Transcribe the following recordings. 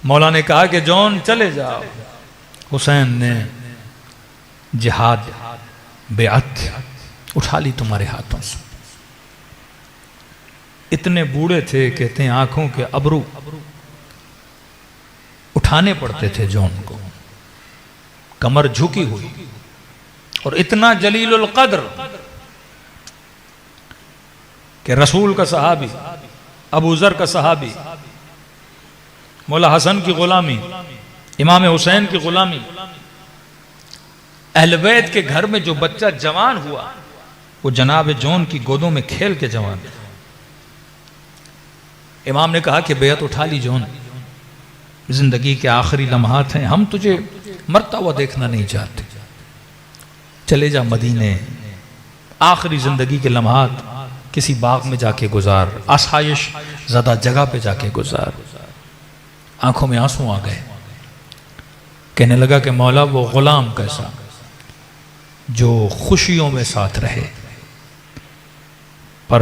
मौला ने कहा कि जॉन चले जाओ। हुसैन ने जिहाद बेअत उठा ली तुम्हारे हाथों से। इतने बूढ़े थे, कहते हैं आंखों के अबरू उठाने पड़ते थे जॉन को, कमर झुकी हुई, और इतना जलीलुल कद्र कि रसूल का सहाबी, अबू ज़र का सहाबी, मौला हसन की गुलामी, इमाम हुसैन की गुलामी, अहले बैत के घर में जो बच्चा जवान हुआ वो जनाब जॉन की गोदों में खेल के जवान। इमाम ने कहा कि बेअत उठा ली जॉन, जिंदगी के आखिरी लम्हात हैं, हम तुझे मरता हुआ देखना नहीं चाहते, चले जा मदीने, आखिरी जिंदगी के लम्हात किसी बाग में जाके गुजार, आसाइश ज़्यादा जगह पे जाके गुजार। आंखों में आंसू आ गए। कहने लगा कि मौला वो गुलाम कैसा जो खुशियों में साथ रहे पर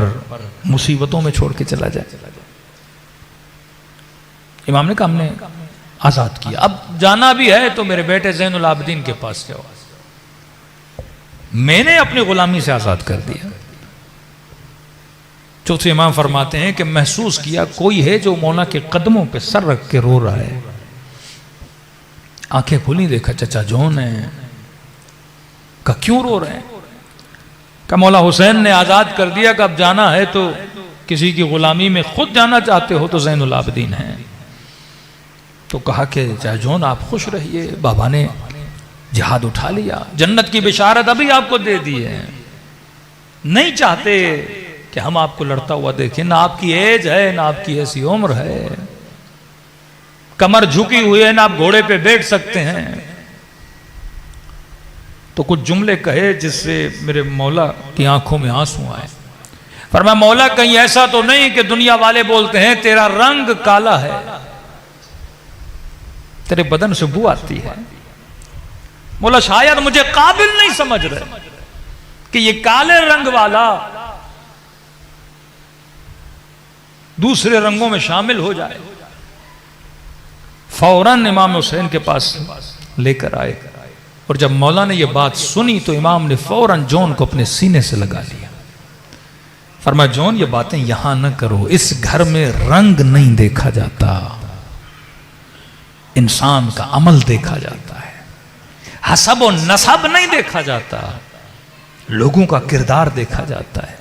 मुसीबतों में छोड़ के चला जाए। इमाम ने कहा हमने आजाद किया, अब जाना भी है तो मेरे बेटे ज़ैनुल आबिदीन के पास जाओ। मैंने अपनी गुलामी से आजाद कर दिया। चौथे इमाम फरमाते हैं कि महसूस किया कोई है जो मौला के कदमों पे सर रख के रो रहा है। आंखें खुली, देखा चचा जॉन है। का क्यों रो रहे हैं? का मौला हुसैन ने आजाद कर दिया कि अब जाना है तो किसी की गुलामी में खुद जाना चाहते हो तो ज़ैनुल आबिदीन है। तो कहा कि चाचा जॉन आप खुश रहिए, बाबा ने जिहाद उठा लिया, जन्नत की बिशारत अभी आपको दे दी है, नहीं चाहते कि हम आपको लड़ता हुआ देखें, ना आपकी एज है ना आपकी ऐसी उम्र है, कमर झुकी हुई है, ना आप घोड़े पे बैठ सकते हैं। तो कुछ जुमले कहे जिससे मेरे मौला की आंखों में आंसू आए। फरमाया मौला कहीं ऐसा तो नहीं कि दुनिया वाले बोलते हैं तेरा रंग काला है, तेरे बदन से बू आती है। मौला शायद मुझे काबिल नहीं समझ रहे कि ये काले रंग वाला दूसरे रंगों में शामिल हो जाए। फौरन इमाम हुसैन के पास लेकर आए, और जब मौला ने यह बात सुनी तो इमाम ने फौरन जॉन को अपने सीने से लगा लिया। फरमाया जॉन ये बातें यहां न करो, इस घर में रंग नहीं देखा जाता, इंसान का अमल देखा जाता है, हसब और नसब नहीं देखा जाता, लोगों का किरदार देखा जाता है।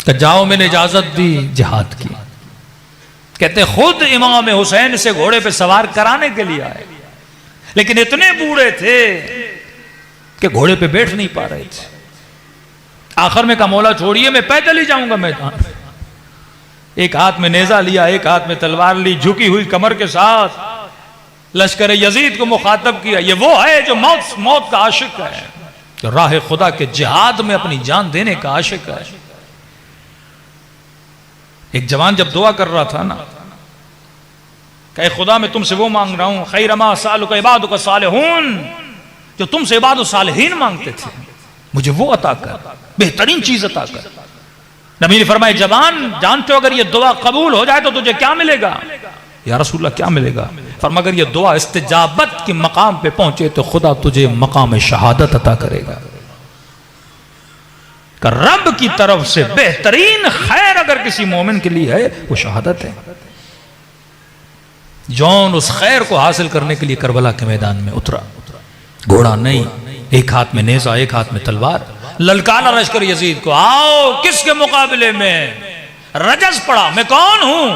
तो जाओ, मैंने इजाजत दी, जिहाद की। कहते खुद इमाम हुसैन से घोड़े पे सवार कराने के लिए आए, लेकिन इतने बूढ़े थे कि घोड़े पे बैठ नहीं पा रहे थे। आखिर में कहा मौला छोड़िए, मैं पैदल ही जाऊंगा मैदान। एक हाथ में नेजा लिया, एक हाथ में तलवार ली, झुकी हुई कमर के साथ लश्कर यजीद को मुखातब किया। ये वो है जो मौत का आशिक है, जो राह खुदा के जिहाद में अपनी जान देने का आशिक है। एक जवान जब दुआ कर रहा था ना, कहे खुदा मैं तुमसे वो मांग रहा हूं, खैरमा सालुका इबादुका सालिहून, जो तुमसे इबादु सालिहीन मांगते थे, मुझे वो अता कर, बेहतरीन चीज अता कर। नबी ने फरमाया जवान जानते हो अगर ये दुआ कबूल हो जाए तो तुझे क्या मिलेगा? या रसूलल्लाह क्या मिलेगा? फरमाया अगर ये दुआ इस्तिजाबत के मकाम पे पहुंचे तो खुदा तुझे मकाम शहादत अता करेगा। रब की तरफ से बेहतरीन खैर अगर किसी मोमिन के लिए है वो शहादत है। जॉन उस खैर को हासिल करने के लिए करबला के मैदान में उतरा। घोड़ा नहीं, एक हाथ में नेजा, एक हाथ में तलवार, ललकारा लश्कर यजीद को, आओ किसके मुकाबले में? रजस पड़ा, मैं कौन हूं?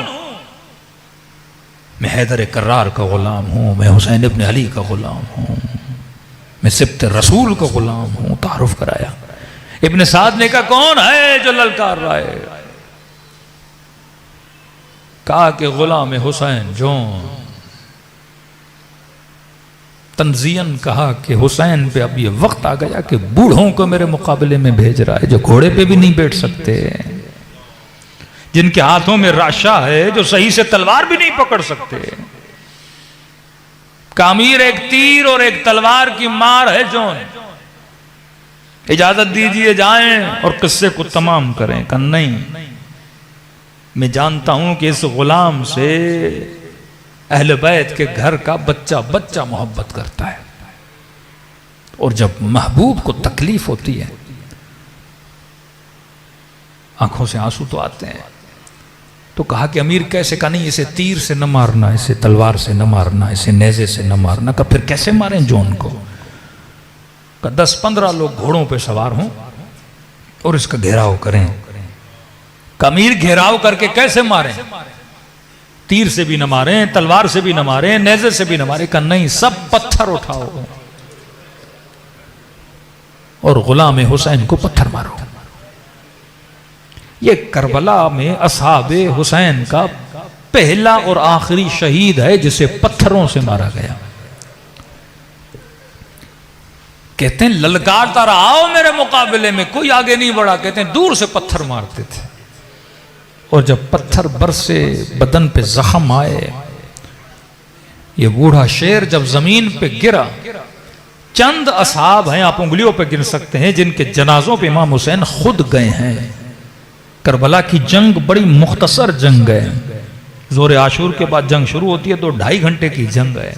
मैं हैदर कर्रार का गुलाम हूं, मैं हुसैन इब्न अली का गुलाम हूं, मैं सिब्त रसूल का गुलाम हूं। तारुफ कराया। इब्न साद ने कहा कौन है जो ललकार रहा है? कहा कि गुलाम हुसैन जॉन। तंजियन कहा कि हुसैन पे अब ये वक्त आ गया कि बूढ़ों को मेरे मुकाबले में भेज रहा है, जो घोड़े पे भी नहीं बैठ सकते, जिनके हाथों में राशा है, जो सही से तलवार भी नहीं पकड़ सकते। कामीर एक तीर और एक तलवार की मार है जॉन। इजाजत दीजिए जाएं और किस्से को तमाम करें। कहा नहीं, मैं जानता हूं कि इस गुलाम से अहले बैत के घर का बच्चा बच्चा मोहब्बत करता है। और जब महबूब को तकलीफ होती है, आंखों से आंसू तो आते हैं, तो कहा कि अमीर कैसे? कहा नहीं, इसे तीर से न मारना, इसे तलवार से न मारना, इसे नेज़े से न मारना। कहा फिर कैसे मारें जॉन को? कहा 10-15 लोग घोड़ों पे सवार हों और इसका घेराव करें। कहा अमीर घेराव करके कैसे मारें? तीर से भी न मारें, तलवार से भी न मारें, नेज़े से भी न मारें। कहा नहीं, सब पत्थर उठाओ और गुलाम हुसैन को पत्थर मारो। ये करबला में असहाबे हुसैन का पहला और आखिरी शहीद है जिसे पत्थरों से मारा गया। कहते हैं ललकारता रहा, आओ मेरे मुकाबले में, कोई आगे नहीं बढ़ा। कहते हैं दूर से पत्थर मारते थे और जब पत्थर बरसे, बदन पे जख्म आए, ये बूढ़ा शेर जब जमीन पे गिरा, चंद असहाब हैं, आप उंगलियों पे गिन सकते हैं, जिनके जनाजों पे इमाम हुसैन खुद गए हैं। करबला की जंग बड़ी मुख्तसर जंग है। जोर आशूर के बाद जंग शुरू होती है तो 2.5 घंटे की जंग है।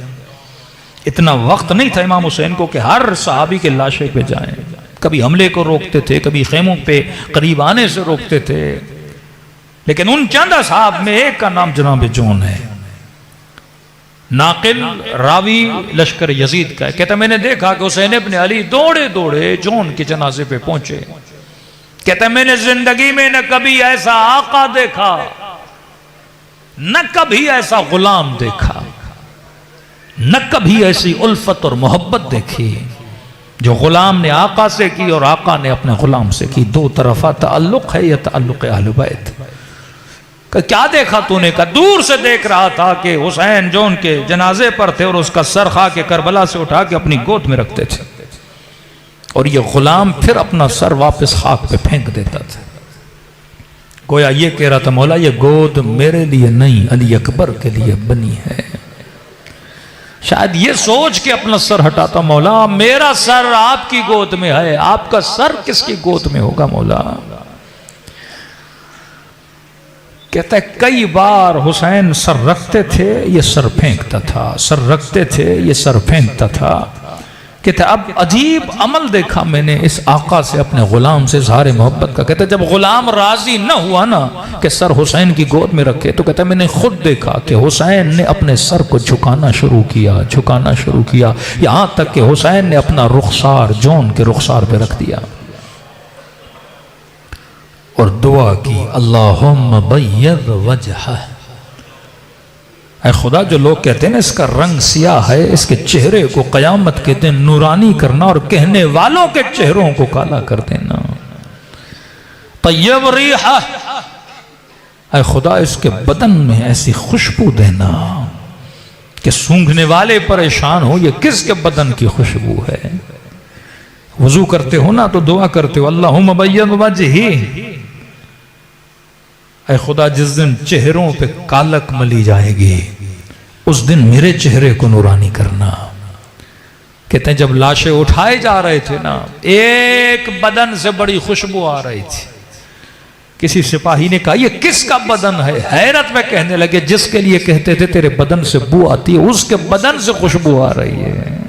इतना वक्त नहीं था इमाम हुसैन को कि हर सहाबी के लाशे पे जाएं। कभी हमले को रोकते थे, कभी खेमों पे करीब आने से रोकते थे। लेकिन उन चंद असहाब में एक का नाम जनाब जौन है। नाकिल रावी लश्कर यजीद का है। कहता मैंने देखा कि हुसैन इब्न अली दौड़े दौड़े जौन के जनाजे पे पहुंचे। कहता मैंने जिंदगी में न कभी ऐसा आका देखा, न कभी ऐसा गुलाम देखा, न कभी ऐसी उल्फत और मोहब्बत देखी जो गुलाम ने आका से की और आका ने अपने गुलाम से की। दो तरफा ताल्लुक है, यह ताल्लुक अहले बैत। क्या देखा तूने? का दूर से देख रहा था कि हुसैन जो उनके जनाजे पर थे और उसका सर खा के करबला से उठा के अपनी गोद में रखते थे और ये गुलाम फिर अपना सर वापस खाक पे फेंक देता था। गोया ये कह रहा था मौला ये गोद मेरे लिए नहीं, अली अकबर के लिए बनी है। शायद ये सोच के अपना सर हटाता, मौला मेरा सर आपकी गोद में है, आपका सर किसकी गोद में होगा मौला? कहता है कई बार हुसैन सर रखते थे, ये सर फेंकता था, सर रखते थे, ये सर फेंकता था। कहते अब अजीब अमल देखा मैंने इस आका से, अपने गुलाम से इज़हार मोहब्बत का। कहते जब गुलाम राजी न हुआ ना कि सर हुसैन की गोद में रखे, तो कहता मैंने खुद देखा कि हुसैन ने अपने सर को झुकाना शुरू किया, झुकाना शुरू किया, यहां तक कि हुसैन ने अपना रुखसार जौन के रुखसार पे रख दिया और दुआ की, अल्लाहुम्मा बय्यद वजह। ऐ खुदा, जो लोग कहते हैं ना इसका रंग सियाह है, इसके चेहरे को कयामत के दिन नूरानी करना और कहने वालों के चेहरों को काला कर देना। तय्यब रिहा, ऐ खुदा इसके बदन में ऐसी खुशबू देना कि सूंघने वाले परेशान हो, ये किसके बदन की खुशबू है? वजू करते हो ना तो दुआ करते हो, अल्लाहुम्मा बय्यद वजही। ऐ खुदा जिस दिन चेहरों पे कालक मली जाएगी उस दिन मेरे चेहरे को नूरानी करना। कहते हैं जब लाशें उठाए जा रहे थे ना, एक बदन से बड़ी खुशबू आ रही थी। किसी सिपाही ने कहा ये किसका बदन है? हैरत में कहने लगे जिसके लिए कहते थे तेरे बदन से बू आती है, उसके बदन से खुशबू आ रही है।